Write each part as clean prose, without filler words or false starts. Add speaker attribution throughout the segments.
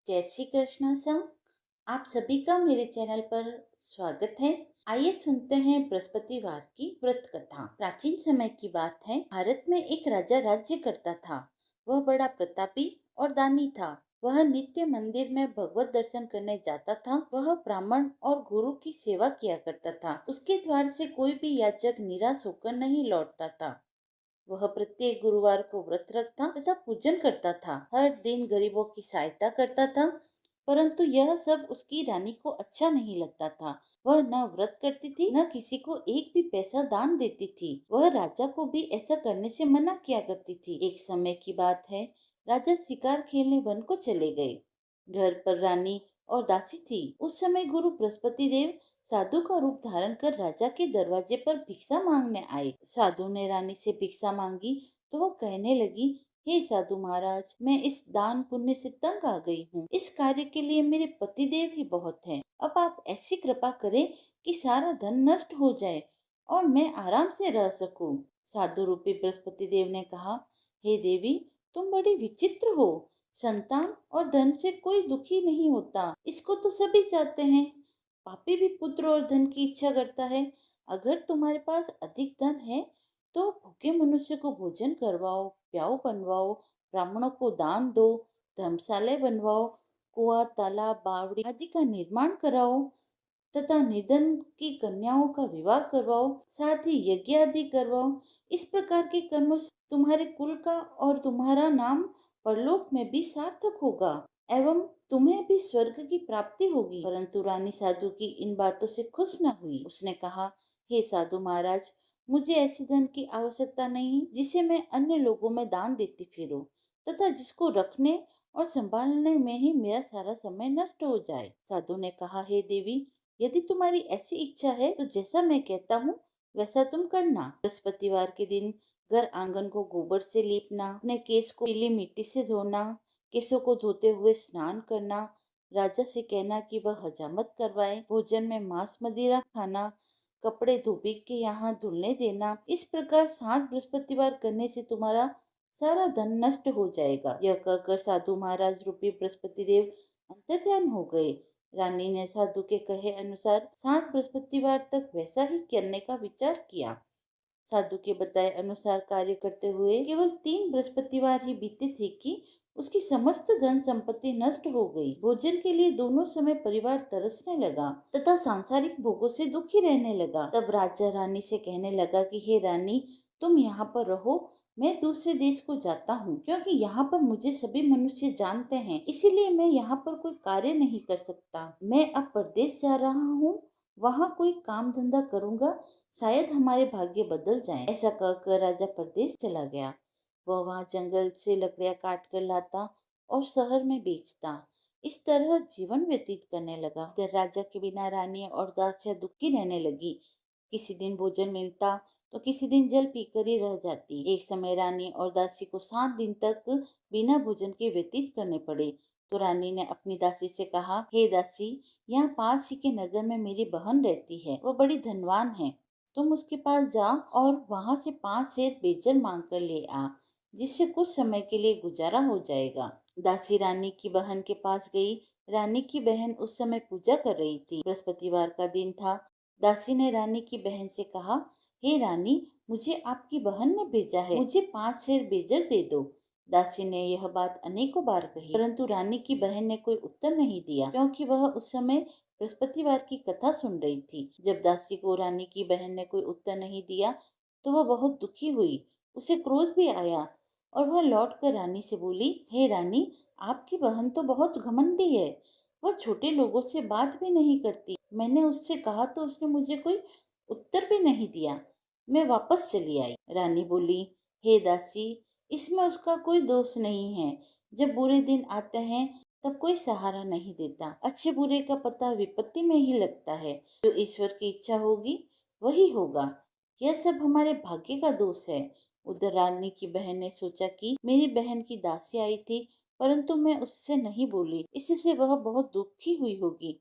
Speaker 1: जय श्री कृष्ण सर। आप सभी का मेरे चैनल पर स्वागत है। आइए सुनते हैं बृहस्पतिवार की व्रत कथा। प्राचीन समय की बात है। भारत में एक राजा राज्य करता था। वह बड़ा प्रतापी और दानी था। वह नित्य मंदिर में भगवत दर्शन करने जाता था। वह ब्राह्मण और गुरु की सेवा किया करता था। उसके द्वार से कोई भी याचक निराश होकर नहीं लौटता था। वह प्रत्येक गुरुवार को व्रत रखता तथा पूजन करता था। हर दिन गरीबों की सहायता करता था। परंतु यह सब उसकी रानी को अच्छा नहीं लगता था। वह न व्रत करती थी, न किसी को एक भी पैसा दान देती थी। वह राजा को भी ऐसा करने से मना किया करती थी। एक समय की बात है। राजा शिकार खेलने वन को चले गए। घर पर रानी और दासी थी। उस समय गुरु बृहस्पति देव साधु का रूप धारण कर राजा के दरवाजे पर भिक्षा मांगने आए। साधु ने रानी से भिक्षा मांगी तो वह कहने लगी, हे साधु महाराज, मैं इस दान पुण्य से तंग आ गई हूँ। इस कार्य के लिए मेरे पति देव ही बहुत हैं। अब आप ऐसी कृपा करें कि सारा धन नष्ट हो जाए और मैं आराम से रह सकूं। साधु रूपी बृहस्पति देव ने कहा, हे देवी, तुम बड़ी विचित्र हो। संतान और धन से कोई दुखी नहीं होता, इसको तो सभी चाहते हैं। पापी भी पुत्र और धन की इच्छा करता है। अगर तुम्हारे पास अधिक धन है तो भूखे मनुष्य को भोजन करवाओ, प्याऊ बनवाओ, ब्राह्मणों को दान दो, धर्मशाला बनवाओ, कुआं, तालाब, बावड़ी आदि का निर्माण कराओ तथा निर्धन की कन्याओं का विवाह करवाओ, साथ ही यज्ञ आदि करवाओ। इस प्रकार के कर्मों से तुम्हारे कुल का और तुम्हारा नाम परलोक में भी सार्थक होगा एवं तुम्हें भी स्वर्ग की प्राप्ति होगी। परंतु रानी साधु की इन बातों से खुश न हुई। उसने कहा, हे साधु महाराज, मुझे ऐसी धन की आवश्यकता नहीं जिसे मैं अन्य लोगों में दान देती फिरूं तथा जिसको रखने और संभालने में ही मेरा सारा समय नष्ट हो जाए। साधु ने कहा, हे देवी, यदि तुम्हारी ऐसी इच्छा है तो जैसा मैं कहता हूँ वैसा तुम करना। बृहस्पतिवार के दिन घर आंगन को गोबर से लीपना, अपने केस को पीली मिट्टी से धोना, केसों को धोते हुए स्नान करना, राजा से कहना कि वह हजामत करवाए, भोजन में मांस मदिरा खाना, कपड़े धोबी के यहाँ धुलने देना। इस प्रकार 7 बृहस्पतिवार करने से तुम्हारा सारा धन नष्ट हो जाएगा। यह कहकर साधु महाराज रूपी बृहस्पति देव अंतर्ध्यान हो गए। रानी ने साधु के कहे अनुसार 7 बृहस्पतिवार तक वैसा ही करने का विचार किया। साधु के बताए अनुसार कार्य करते हुए केवल 3 बृहस्पतिवार ही बीते थे कि उसकी समस्त धन संपत्ति नष्ट हो गई। भोजन के लिए दोनों समय परिवार तरसने लगा तथा सांसारिक भोगों से दुखी रहने लगा। तब राजा रानी से कहने लगा कि हे रानी, तुम यहाँ पर रहो, मैं दूसरे देश को जाता हूँ, क्योंकि यहाँ पर मुझे सभी मनुष्य जानते हैं, इसीलिए मैं यहाँ पर कोई कार्य नहीं कर सकता। मैं अब परदेश जा रहा हूँ, वहाँ कोई काम धंधा करूँगा, शायद हमारे भाग्य बदल जाएं। ऐसा कहकर राजा परदेश चला गया। वह वहाँ जंगल से लकड़ियाँ काट कर लाता और शहर में बेचता। इस तरह जीवन व्यतीत करने लगा। इधर राजा के बिना रानी और दासियाँ दुखी रहने लगी। किसी दिन भोजन मिलता तो किसी दिन जल पीकर ही रह जाती। एक समय रानी और दासी को 7 दिन तक बिना भोजन के व्यतीत करने पड़े। तो रानी ने अपनी दासी से कहा, हे दासी, यहाँ पास ही के नगर में मेरी बहन रहती है, वह बड़ी धनवान है। तुम उसके पास जा और वहाँ से 5 शेर बेचर मांग कर ले आ, जिससे कुछ समय के लिए गुजारा हो जाएगा। दासी रानी की बहन के पास गई। रानी की बहन उस समय पूजा कर रही थी। बृहस्पतिवार का दिन था। दासी ने रानी की बहन से कहा, हे रानी, मुझे आपकी बहन ने भेजा है, मुझे 5 शेर बेजर दे दो। दासी ने यह बात अनेकों बार कही, परंतु रानी की बहन ने कोई उत्तर नहीं दिया, क्योंकि वह उस समय बृहस्पतिवार की कथा सुन रही थी। जब दासी को रानी की बहन ने कोई उत्तर नहीं दिया तो वह बहुत दुखी हुई। उसे क्रोध भी आया और वह लौटकर रानी से बोली, हे रानी, आपकी बहन तो बहुत घमंडी है। वह छोटे लोगों से बात भी नहीं करती। मैंने उससे कहा तो उसने मुझे कोई उत्तर भी नहीं दिया। मैं वापस चली आई। रानी बोली, हे दासी, इसमें उसका कोई दोष नहीं है। जब बुरे दिन आते हैं तब कोई सहारा नहीं देता। अच्छे बुरे का पता विपत्ति में ही लगता है। जो ईश्वर की इच्छा होगी वही होगा। यह सब हमारे भाग्य का दोष है। उधर रानी की बहन ने सोचा कि मेरी बहन की दासी आई थी, परंतु मैं उससे नहीं बोली, इससे वह बहुत दुखी हुई होगी।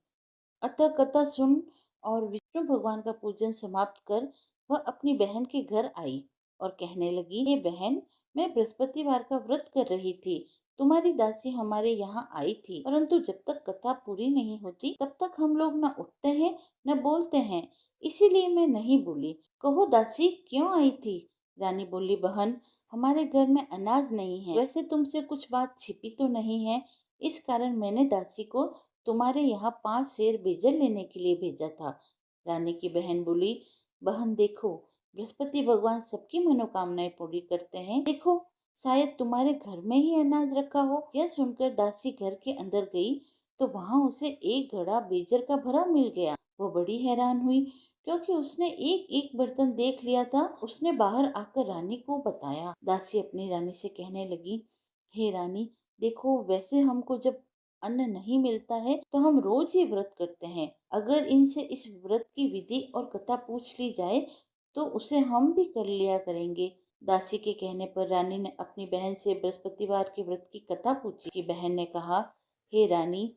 Speaker 1: अतः कथा सुन और विष्णु भगवान का पूजन समाप्त कर वह अपनी बहन के घर आई और कहने लगी, हे बहन, मैं बृहस्पतिवार का व्रत कर रही थी, तुम्हारी दासी हमारे यहाँ आई थी, परंतु जब तक कथा पूरी नहीं होती तब तक हम लोग न उठते हैं न बोलते हैं, इसीलिए मैं नहीं बोली। कहो दासी, क्यों आई थी? रानी बोली, बहन, हमारे घर में अनाज नहीं है। वैसे तुमसे कुछ बात छिपी तो नहीं है, इस कारण मैंने दासी को तुम्हारे यहाँ 5 सेर बेजल लेने के लिए भेजा था। रानी की बहन बोली, बहन देखो, बृहस्पति भगवान सबकी मनोकामनाएं पूरी करते हैं। देखो, शायद तुम्हारे घर में ही अनाज रखा हो। यह सुनकर दासी घर के अंदर गई तो वहां उसे एक घड़ा बेजर का भरा मिल गया। वो बड़ी हैरान हुई क्योंकि उसने एक एक बर्तन देख लिया था। उसने बाहर आकर रानी को बताया। दासी अपनी रानी से कहने लगी, हे रानी, देखो, वैसे हमको जब अन्न नहीं मिलता है तो हम रोज ही व्रत करते हैं। अगर इनसे इस व्रत की विधि और कथा पूछ ली जाए तो उसे हम भी कर लिया करेंगे। दासी के कहने पर रानी ने अपनी बहन से बृहस्पतिवार के व्रत की कथा पूछी। की बहन ने कहा, हे रानी,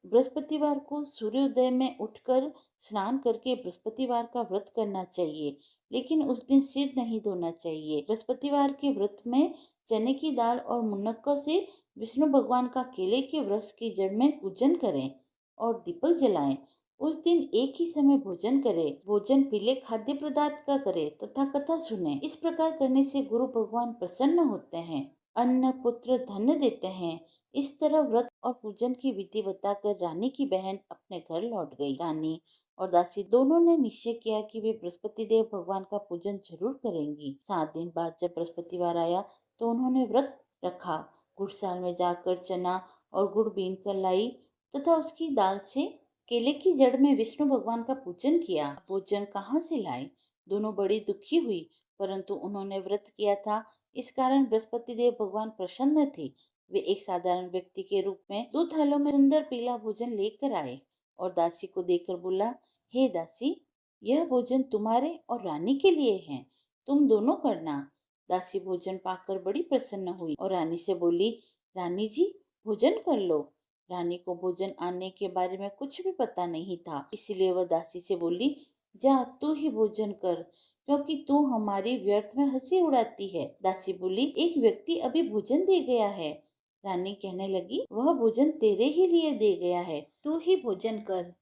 Speaker 1: बृहस्पतिवार को सूर्योदय में उठकर स्नान करके बृहस्पतिवार का व्रत करना चाहिए, लेकिन उस दिन सिर नहीं धोना चाहिए। बृहस्पतिवार के व्रत में चने की दाल और मुनक्का से विष्णु भगवान का केले के वृक्ष की जड़ में पूजन करें और दीपक जलाएं। उस दिन एक ही समय भोजन करे। भोजन पीले खाद्य पदार्थ का करे तथा कथा सुने। इस प्रकार करने से गुरु भगवान प्रसन्न होते हैं, अन्न पुत्र धन देते हैं। इस तरह व्रत और पूजन की विधि बताकर रानी की बहन अपने घर लौट गई। रानी और दासी दोनों ने निश्चय किया कि वे बृहस्पति देव भगवान का पूजन जरूर करेंगी। 7 दिन बाद जब बृहस्पतिवार आया तो उन्होंने व्रत रखा। गुड़साल में जाकर चना और गुड़ बीन कर लाई तथा उसकी दाल से केले की जड़ में विष्णु भगवान का पूजन किया। भोजन कहाँ से लाए? दोनों बड़ी दुखी हुई, परंतु उन्होंने व्रत किया था, इस कारण बृहस्पति देव भगवान प्रसन्न थे। वे एक साधारण व्यक्ति के रूप में 2 थालों में सुंदर पीला भोजन लेकर आए और दासी को देकर बोला, हे दासी, यह भोजन तुम्हारे और रानी के लिए है, तुम दोनों करना। दासी भोजन पाकर बड़ी प्रसन्न हुई और रानी से बोली, रानी जी, भोजन कर लो। रानी को भोजन आने के बारे में कुछ भी पता नहीं था, इसलिए वह दासी से बोली, जा तू ही भोजन कर, क्योंकि तू हमारी व्यर्थ में हंसी उड़ाती है। दासी बोली, एक व्यक्ति अभी भोजन दे गया है। रानी कहने लगी, वह भोजन तेरे ही लिए दे गया है, तू ही भोजन कर।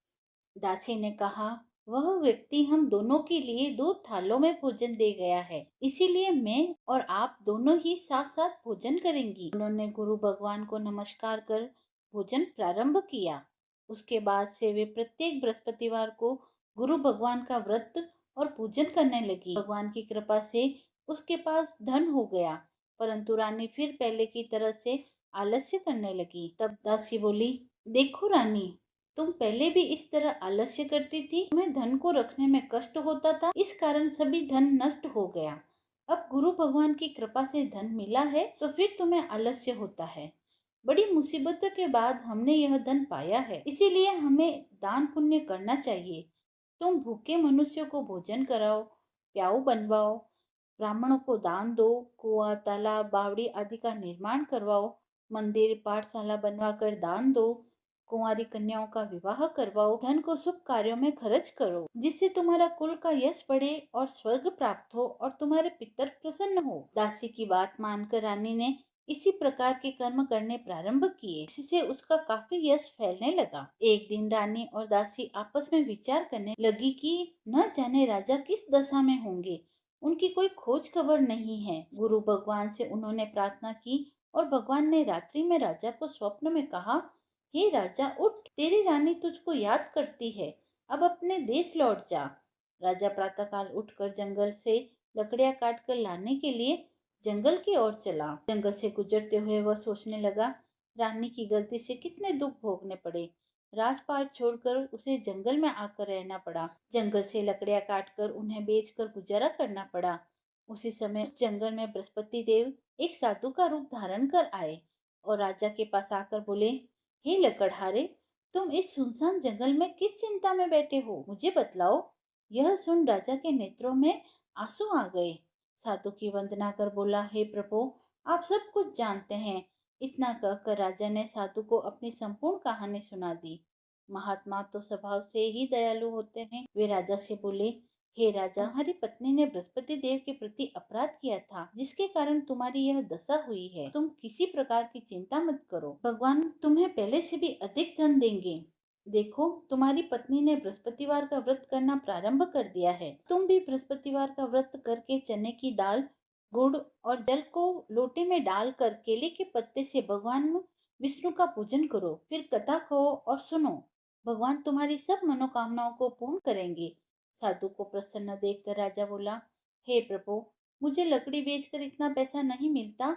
Speaker 1: दासी ने कहा, वह व्यक्ति हम दोनों के लिए 2 थालों में भोजन दे गया है, इसीलिए मैं और आप दोनों ही साथ साथ भोजन करेंगी। उन्होंने गुरु भगवान को नमस्कार कर भोजन प्रारंभ किया। उसके बाद से वे प्रत्येक बृहस्पतिवार को गुरु भगवान का व्रत और पूजन करने लगी। भगवान की कृपा से उसके पास धन हो गया, परंतु रानी फिर पहले की तरह से आलस्य करने लगी। तब दासी बोली, देखो रानी, तुम पहले भी इस तरह आलस्य करती थी, तुम्हें धन को रखने में कष्ट होता था, इस कारण सभी धन नष्ट हो गया। अब गुरु भगवान की कृपा से धन मिला है तो फिर तुम्हें आलस्य होता है। बड़ी मुसीबतों के बाद हमने यह धन पाया है, इसीलिए हमें दान पुण्य करना चाहिए। तुम भूखे मनुष्यों को भोजन कराओ, प्याऊ बनवाओ, ब्राह्मणों को दान दो, कुआं, तालाब, बावड़ी आदि का निर्माण करवाओ, मंदिर, पाठशाला बनवाकर दान दो, कुंवारी कन्याओं का विवाह करवाओ, धन को शुभ कार्यों में खर्च करो, जिससे तुम्हारा कुल का यश बढ़े और स्वर्ग प्राप्त हो और तुम्हारे पितर प्रसन्न हो। दासी की बात मानकर रानी ने इसी प्रकार के कर्म करने प्रारंभ किए, जिससे उसका काफी यश फैलने लगा। एक दिन रानी और दासी आपस में विचार करने लगी कि न जाने राजा किस दशा में होंगे, उनकी कोई खोज खबर नहीं है। गुरु भगवान से उन्होंने प्रार्थना की और भगवान ने रात्रि में राजा को स्वप्न में कहा, हे राजा, उठ, तेरी रानी तुझको याद करती है, अब अपने देश लौट जा। राजा प्रातःकाल उठकर जंगल से लकड़ियां काट कर लाने के लिए जंगल की ओर चला। जंगल से गुजरते हुए वह सोचने लगा, रानी की गलती से कितने दुख भोगने पड़े। राजपाट छोड़कर उसे जंगल में आकर रहना पड़ा। जंगल से लकड़ियां काटकर उन्हें बेचकर गुजारा करना पड़ा। उसी समय उस जंगल में बृहस्पति देव एक साधु का रूप धारण कर आए और राजा के पास आकर बोले, हे लकड़हारे, तुम इस सुनसान जंगल में किस चिंता में बैठे हो, मुझे बतलाओ। यह सुन राजा के नेत्रों में आंसू आ गए। साधु की वंदना कर बोला, हे प्रभु, आप सब कुछ जानते हैं। इतना कहकर राजा ने साधु को अपनी संपूर्ण कहानी सुना दी। महात्मा तो स्वभाव से ही दयालु होते हैं। वे राजा से बोले, हे राजा, तुम्हारी पत्नी ने बृहस्पति देव के प्रति अपराध किया था, जिसके कारण तुम्हारी यह दशा हुई है। तुम किसी प्रकार की चिंता मत करो, भगवान तुम्हें पहले से भी अधिक धन देंगे। देखो, तुम्हारी पत्नी ने बृहस्पतिवार का व्रत करना प्रारंभ कर दिया है। तुम भी बृहस्पतिवार का व्रत करके चने की दाल, गुड़ और जल को लोटे में डालकर केले के पत्ते से भगवान विष्णु का पूजन करो। फिर कथा कहो और सुनो। भगवान तुम्हारी सब मनोकामनाओं को पूर्ण करेंगे। साधु को प्रसन्न देखकर राजा बोला, हे प्रभु, मुझे लकड़ी बेचकर इतना पैसा नहीं मिलता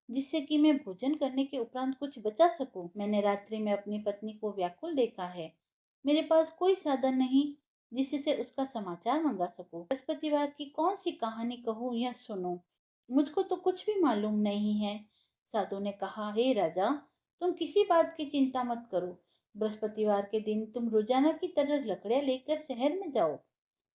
Speaker 1: जिससे कि मैं भोजन करने के उपरांत कुछ बचा सकूं। मैंने रात्रि में अपनी पत्नी को व्याकुल देखा है। मेरे पास कोई साधन नहीं जिससे उसका समाचार मंगा सकूं। बृहस्पतिवार की कौन सी कहानी कहूँ या सुनो, मुझको तो कुछ भी मालूम नहीं है। साधु ने कहा, हे राजा, तुम किसी बात की चिंता मत करो। बृहस्पतिवार के दिन तुम रोजाना की तरह लकड़ियां लेकर शहर में जाओ।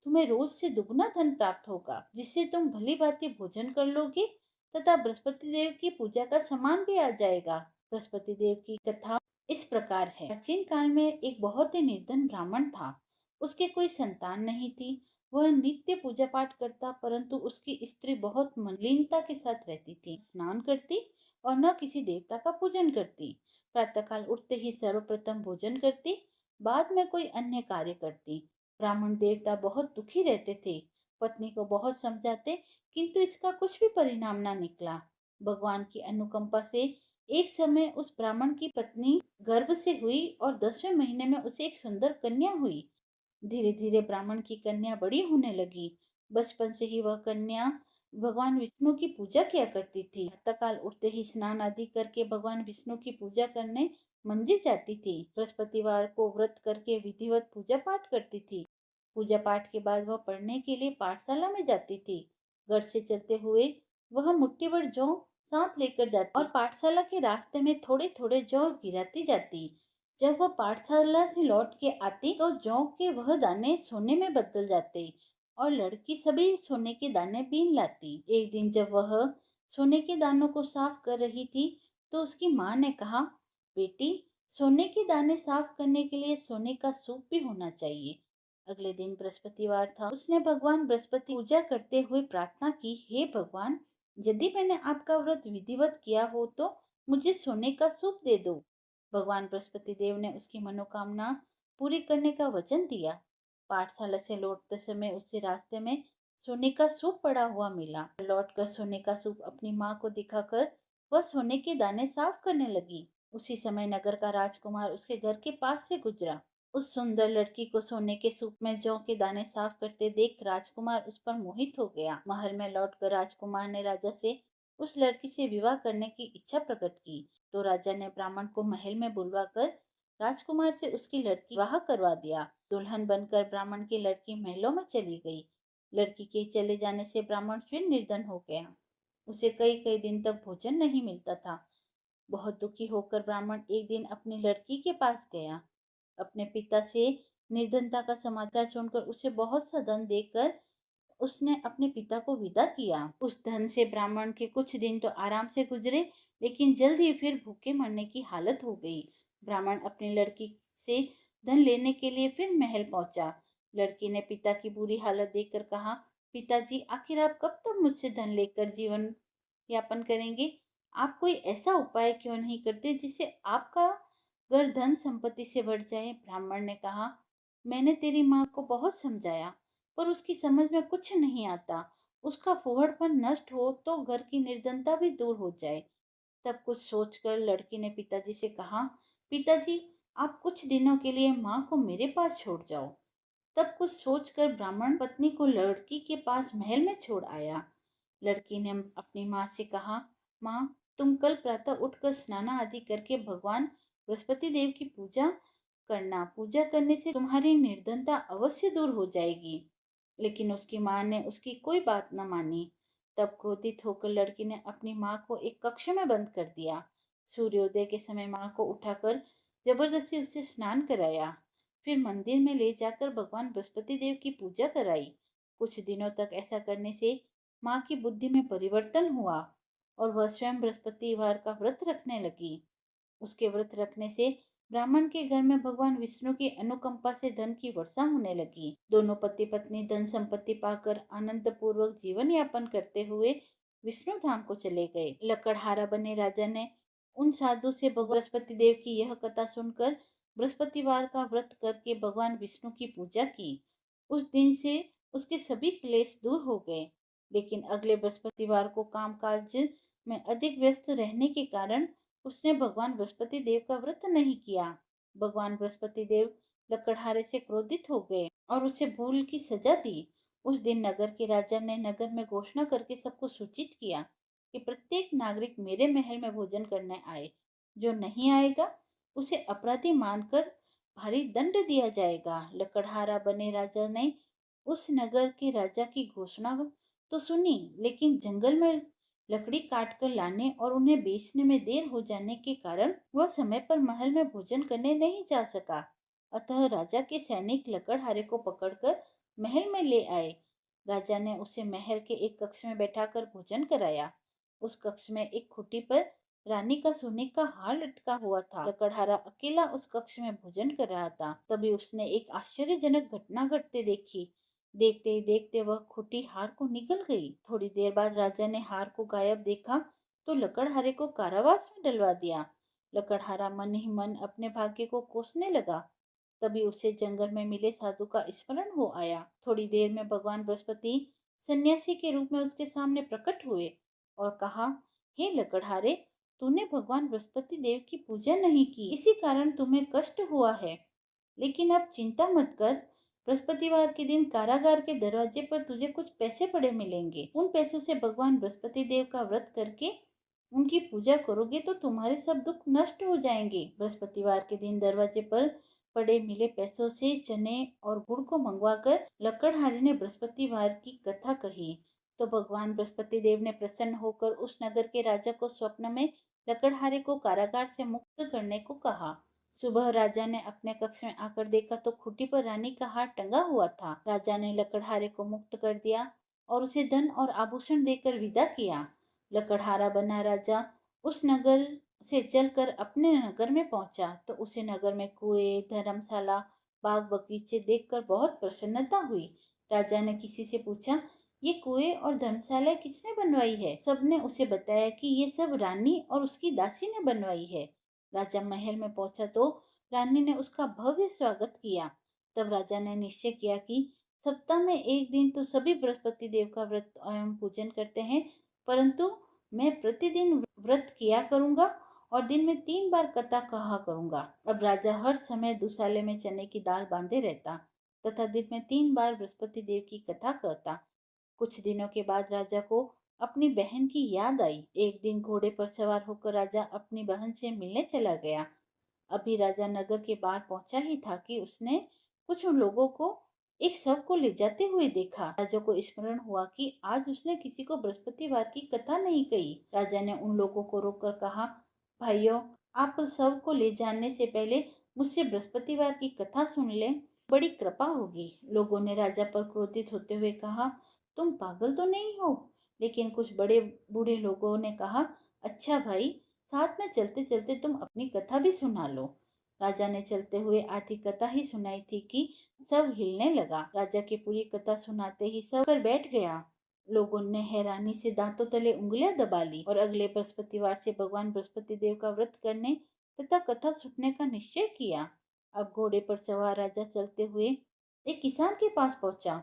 Speaker 1: तुम्हें रोज से दुगना धन प्राप्त होगा, जिससे तुम भली भांति भोजन कर लोगे तथा बृहस्पति देव की पूजा का सामान भी आ जाएगा। बृहस्पति देव की कथा इस प्रकार है। प्राचीन काल में एक बहुत ही निर्धन ब्राह्मण था। उसके कोई संतान नहीं थी। वह नित्य पूजा पाठ करता, परंतु उसकी स्त्री बहुत मलिनता के साथ रहती थी। स्नान करती और न किसी देवता का पूजन करती। प्रातःकाल उठते ही सर्वप्रथम भोजन करती, बाद में कोई अन्य कार्य करती। ब्राह्मण देवता बहुत दुखी रहते थे। पत्नी को बहुत समझाते, किंतु इसका कुछ भी परिणाम न निकला। भगवान की अनुकंपा से एक समय उस ब्राह्मण की पत्नी गर्भ से हुई और 10वें महीने में उसे एक सुंदर कन्या हुई। धीरे धीरे ब्राह्मण की कन्या बड़ी होने लगी। बचपन से ही वह कन्या भगवान विष्णु की पूजा किया करती थी। प्रातःकाल उठते ही स्नान आदि करके भगवान विष्णु की पूजा करने मंदिर जाती थी। बृहस्पतिवार को व्रत करके विधिवत पूजा पाठ करती थी। पूजा पाठ के बाद वह पढ़ने के लिए पाठशाला में जाती थी। घर से चलते हुए वह मुट्ठी भर जौ साथ लेकर जाती और पाठशाला के रास्ते में थोड़े थोड़े जौ गिराती जाती। जब वह पाठशाला से लौट के आती तो जौ के वह दाने सोने में बदल जाते और लड़की सभी सोने के दाने बीन लाती। एक दिन जब वह सोने के दानों को साफ कर रही थी तो उसकी माँ ने कहा, बेटी, सोने के दाने साफ करने के लिए सोने का सूप भी होना चाहिए। अगले दिन बृहस्पतिवार था। उसने भगवान बृहस्पति पूजा करते हुए प्रार्थना की, हे भगवान, यदि मैंने आपका व्रत विधिवत किया हो तो मुझे सोने का सूप दे दो। भगवान बृहस्पति देव ने उसकी मनोकामना पूरी करने का वचन दिया। पाठशाला से लौटते समय उसे रास्ते में सोने का सूप पड़ा हुआ मिला। लौटकर सोने का सूप अपनी माँ को दिखाकर वह सोने के दाने साफ करने लगी। उसी समय नगर का राजकुमार उसके घर के पास से गुजरा। उस सुंदर लड़की को सोने के सूप में जौ के दाने साफ करते देख राजकुमार उस पर मोहित हो गया। महल में लौटकर राजकुमार ने राजा से उस लड़की से विवाह करने की इच्छा प्रकट की। तो राजा ने ब्राह्मण को महल में बुलवाकर राजकुमार से उसकी लड़की विवाह करवा दिया। दुल्हन बनकर ब्राह्मण की लड़की महलों में चली गई। लड़की के चले जाने से ब्राह्मण फिर निर्धन हो गया। उसे कई कई दिन तक भोजन नहीं मिलता था। बहुत दुखी होकर ब्राह्मण एक दिन अपनी लड़की के पास गया। अपने पिता से निर्धनता का समाचार सुनकर उसे बहुत सा धन देकर उसने अपने पिता को विदा किया। उस धन से ब्राह्मण के कुछ दिन तो आराम से गुजरे, लेकिन जल्द ही फिर भूखे मरने की हालत हो गई। ब्राह्मण अपनी लड़की से धन लेने के लिए फिर महल पहुंचा। लड़की ने पिता की बुरी हालत देखकर कहा, पिताजी, आखिर आप कब तक मुझसे धन लेकर जीवन यापन करेंगे? आप कोई ऐसा उपाय क्यों नहीं करते जिससे आपका घर धन संपत्ति से बढ़ जाए? ब्राह्मण ने कहा, मैंने तेरी माँ को बहुत समझाया, पर उसकी समझ में कुछ नहीं आता। उसका फूहड़पन नष्ट हो तो घर की निर्धनता भी दूर हो जाए। तब कुछ सोचकर लड़की ने पिताजी से कहा, पिताजी, आप कुछ दिनों के लिए माँ को मेरे पास छोड़ जाओ। तब कुछ सोचकर ब्राह्मण पत्नी को लड़की के पास महल में छोड़ आया। लड़की ने अपनी माँ से कहा, माँ, तुम कल प्रातः उठकर स्नान आदि करके भगवान बृहस्पति देव की पूजा करना। पूजा करने से तुम्हारी निर्धनता अवश्य दूर हो जाएगी। लेकिन उसकी माँ ने उसकी कोई बात न मानी। तब क्रोधित होकर लड़की ने अपनी माँ को एक कक्ष में बंद कर दिया। सूर्योदय के समय माँ को उठाकर जबरदस्ती उसे स्नान कराया। फिर मंदिर में ले जाकर भगवान बृहस्पति देव की पूजा कराई। कुछ दिनों तक ऐसा करने से माँ की बुद्धि में परिवर्तन हुआ और वह स्वयं बृहस्पतिवार का व्रत रखने लगी। उसके व्रत रखने से ब्राह्मण के घर में भगवान विष्णु की अनुकंपा से धन की वर्षा होने लगी। दोनों पति पत्नी धन संपत्ति पाकर आनंद पूर्वक जीवन यापन करते हुए विष्णु धाम को चले गए। लकड़हारा बने राजा ने उन साधु से भगवान बृहस्पति देव की यह कथा सुनकर बृहस्पतिवार का व्रत करके भगवान विष्णु की पूजा की। उस दिन से उसके सभी क्लेश दूर हो गए। लेकिन अगले बृहस्पतिवार को कामकाज में अधिक व्यस्त रहने के कारण उसने भगवान बृहस्पति देव का व्रत नहीं किया। भगवान बृहस्पति देव लकड़हारे से क्रोधित हो गए और उसे भूल की सजा दी। उस दिन नगर के राजा ने नगर में घोषणा करके सबको सूचित किया कि प्रत्येक नागरिक मेरे महल में भोजन करने आए। जो नहीं आएगा उसे अपराधी मानकर भारी दंड दिया जाएगा। लकड़हारा बने राजा ने उस नगर के राजा की घोषणा तो सुनी, लेकिन जंगल में लकड़ी काट कर लाने और उन्हें बेचने में देर हो जाने के कारण वह समय पर महल में भोजन करने नहीं जा सका। अतः राजा के सैनिक लकड़हारे को पकड़कर महल में ले आए। राजा ने उसे महल के एक कक्ष में बैठाकर भोजन कराया। उस कक्ष में एक खुटी पर रानी का सोने का हार लटका हुआ था। लकड़हारा अकेला उस कक्ष में भोजन कर रहा था। तभी उसने एक आश्चर्यजनक घटना घटते देखी। देखते ही देखते वह खुटी हार को निगल गई। थोड़ी देर बाद राजा ने हार को गायब देखा तो लकड़हारे को कारावास में डलवा दिया। लकड़हारा मन ही मन अपने भाग्य को कोसने लगा। तभी उसे जंगल में मिले साधु का स्मरण हो आया। थोड़ी देर में भगवान बृहस्पति सन्यासी के रूप में उसके सामने प्रकट हुए और कहा, हे लकड़हारे, तूने भगवान बृहस्पति देव की पूजा नहीं की, इसी कारण तुम्हें कष्ट हुआ है। लेकिन अब चिंता मत कर, बृहस्पतिवार के दिन कारागार के दरवाजे पर तुझे कुछ पैसे पड़े मिलेंगे। उन पैसों से भगवान बृहस्पति देव का व्रत करके उनकी पूजा करोगे तो तुम्हारे सब दुख नष्ट हो जाएंगे। बृहस्पतिवार के दिन दरवाजे पर पड़े मिले पैसों से चने और गुड़ को मंगवाकर लकड़हारे ने बृहस्पतिवार की कथा कही। तो भगवान बृहस्पति देव ने प्रसन्न होकर उस नगर के राजा को स्वप्न में लकड़हारे को कारागार से मुक्त करने को कहा। सुबह राजा ने अपने कक्ष में आकर देखा तो खूंटी पर रानी का हार टंगा हुआ था। राजा ने लकड़हारे को मुक्त कर दिया और उसे धन और आभूषण देकर विदा किया। लकड़हारा बना राजा उस नगर से चलकर अपने नगर में पहुंचा तो उसे नगर में कुएं, धर्मशाला, बाग बगीचे देखकर बहुत प्रसन्नता हुई। राजा ने किसी से पूछा, ये कुएं और धर्मशाला किसने बनवाई है? सबने उसे बताया कि ये सब रानी और उसकी दासी ने बनवाई है। राजा महल में पहुंचा तो रानी ने उसका भव्य स्वागत किया। तब राजा ने निश्चय किया कि सप्ताह में एक दिन तो सभी बृहस्पति देव का व्रत एवं पूजन करते हैं, परंतु मैं प्रतिदिन व्रत किया करूंगा और दिन में 3 बार कथा कहा करूंगा। अब राजा हर समय दुसाले में चने की दाल बांधे रहता तथा दिन में 3 बार बृहस्पति देव की कथा कहता। कुछ दिनों के बाद राजा को अपनी बहन की याद आई। एक दिन घोड़े पर सवार होकर राजा अपनी बहन से मिलने चला गया। अभी राजा नगर के बाहर पहुंचा ही था कि उसने कुछ लोगों को एक शव को ले जाते हुए देखा। राजा को स्मरण हुआ कि आज उसने किसी को बृहस्पतिवार की कथा नहीं कही। राजा ने उन लोगों को रोककर कहा, भाइयों, आप शव को ले जाने से पहले मुझसे बृहस्पतिवार की कथा सुन लें, बड़ी कृपा होगी। लोगों ने राजा पर क्रोधित होते हुए कहा, तुम पागल तो नहीं हो? लेकिन कुछ बड़े बूढ़े लोगों ने कहा, अच्छा भाई, साथ में चलते चलते तुम अपनी कथा भी सुना लो। राजा ने चलते हुए आधी कथा ही सुनाई थी कि सब हिलने लगा। राजा की पूरी कथा सुनाते ही सब कर बैठ गया। लोगों ने हैरानी से दांतों तले उंगलियां दबा ली और अगले बृहस्पतिवार से भगवान बृहस्पति देव का व्रत करने तथा कथा सुनने का निश्चय किया। अब घोड़े पर सवार राजा चलते हुए एक किसान के पास पहुंचा।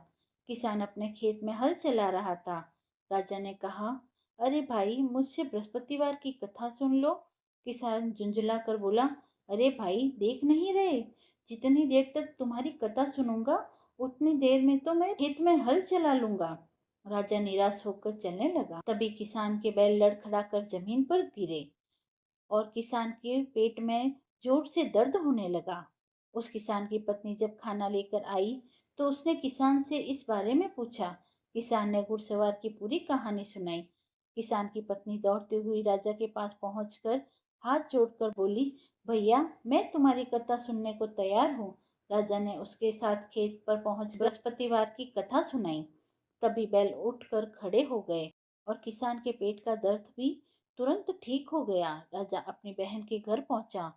Speaker 1: किसान अपने खेत में हल चला रहा था। राजा ने कहा, अरे भाई, मुझसे बृहस्पतिवार की कथा सुन लो। किसान झुंझला कर बोला, अरे भाई, देख नहीं रहे, जितनी देर तक तुम्हारी कथा सुनूंगा उतनी देर में तो मैं खेत में हल चला लूंगा। राजा निराश होकर चलने लगा। तभी किसान के बैल लड़खड़ाकर जमीन पर गिरे और किसान के पेट में जोर से दर्द होने लगा। उस किसान की पत्नी जब खाना लेकर आई तो उसने किसान से इस बारे में पूछा। किसान ने घुड़सवार की पूरी कहानी सुनाई। किसान की पत्नी दौड़ती हुई राजा के पास पहुंचकर हाथ जोड़कर बोली, भैया, मैं तुम्हारी कथा सुनने को तैयार हूँ। राजा ने उसके साथ खेत पर पहुंच बृहस्पतिवार की कथा सुनाई। तभी बैल उठकर खड़े हो गए और किसान के पेट का दर्द भी तुरंत ठीक हो गया। राजा अपनी बहन के घर पहुंचा।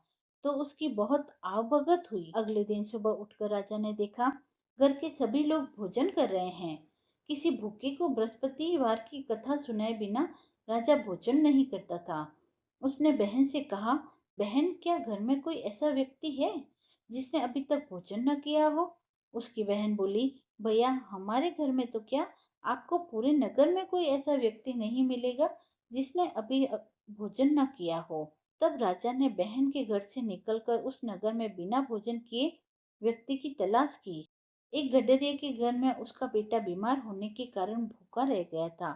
Speaker 1: तो उसकी बहुत आवभगत हुई। अगले दिन सुबह उठकर राजा ने देखा घर के सभी लोग भोजन कर रहे हैं। किसी भूखे को बृहस्पतिवार की कथा सुनाए बिना राजा भोजन नहीं करता था। उसने बहन से कहा, बहन, क्या घर में कोई ऐसा व्यक्ति है जिसने अभी तक भोजन न किया हो? उसकी बहन बोली, भैया, हमारे घर में तो क्या, आपको पूरे नगर में कोई ऐसा व्यक्ति नहीं मिलेगा जिसने अभी भोजन न किया हो। तब राजा ने बहन के घर से निकलकर उस नगर में बिना भोजन किए व्यक्ति की तलाश की। एक गडरिये के घर में उसका बेटा बीमार होने के कारण भूखा रह गया था।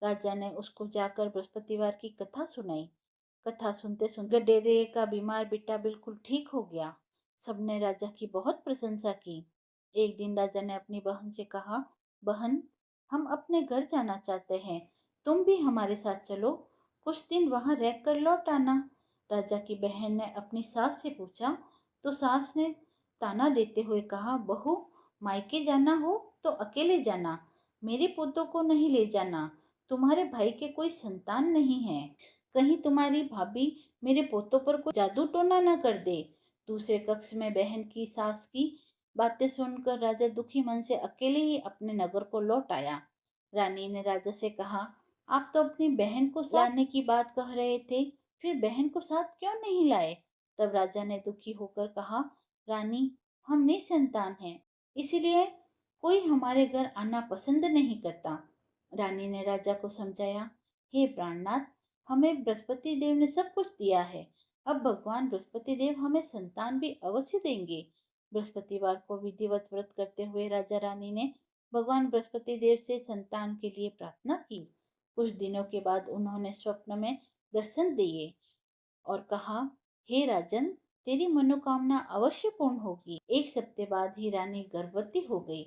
Speaker 1: राजा ने उसको जाकर बृहस्पतिवार की कथा सुनाई। कथा सुनते सुनते गडरिये का बीमार बेटा बिल्कुल ठीक हो गया। सबने राजा की बहुत प्रशंसा की। एक दिन राजा ने अपनी बहन से कहा, बहन, हम अपने घर जाना चाहते हैं, तुम भी हमारे साथ चलो, कुछ दिन वहां रह कर लौट आना। राजा की बहन ने अपनी सास से पूछा तो सास ने ताना देते हुए कहा, बहू, मायके जाना हो तो अकेले जाना, मेरे पोतों को नहीं ले जाना। तुम्हारे भाई के कोई संतान नहीं है, कहीं तुम्हारी भाभी मेरे पोतों पर कोई जादू टोना न कर दे। दूसरे कक्ष में बहन की सास की बातें सुनकर राजा दुखी मन से अकेले ही अपने नगर को लौट आया। रानी ने राजा से कहा, आप तो अपनी बहन को लाने की बात कह रहे थे, फिर बहन को साथ क्यों नहीं लाए? तब राजा ने दुखी होकर कहा, रानी, हम निसंतान हैं, इसलिए कोई हमारे घर आना पसंद नहीं करता। रानी ने राजा को समझाया, हे प्राणनाथ, हमें बृहस्पति देव ने सब कुछ दिया है, अब भगवान बृहस्पति देव हमें संतान भी अवश्य देंगे। बृहस्पतिवार को विधिवत व्रत करते हुए राजा रानी ने भगवान बृहस्पति देव से संतान के लिए प्रार्थना की। कुछ दिनों के बाद उन्होंने स्वप्न में दर्शन दिए और कहा, हे राजन, तेरी मनोकामना अवश्य पूर्ण होगी। एक सप्ताह बाद ही रानी गर्भवती हो गई।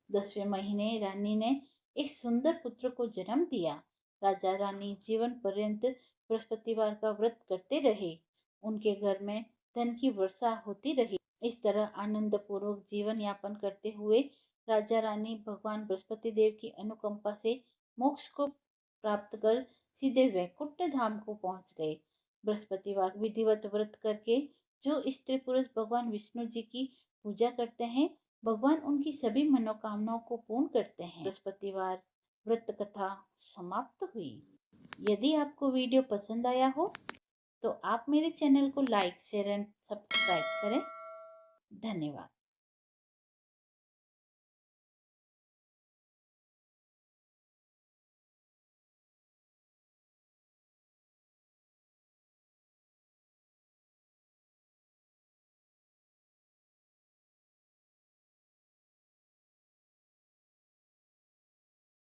Speaker 1: 10वें महीने रानी ने एक सुंदर पुत्र को जन्म दिया। राजा रानी जीवन पर्यंत बृहस्पतिवार का व्रत करते रहे। उनके घर में धन की वर्षा होती रही। इस तरह आनंद पूर्वक जीवन यापन करते हुए राजा रानी भगवान बृहस्पति देव की अनुकंपा से मोक्ष को प्राप्त कर सीधे वैकुंठ धाम को पहुंच गए। बृहस्पतिवार विधिवत व्रत करके जो स्त्री पुरुष भगवान विष्णु जी की पूजा करते हैं, भगवान उनकी सभी मनोकामनाओं को पूर्ण करते हैं। बृहस्पतिवार व्रत कथा समाप्त हुई। यदि आपको वीडियो पसंद आया हो तो आप मेरे चैनल को लाइक, शेयर एंड सब्सक्राइब करें। धन्यवाद।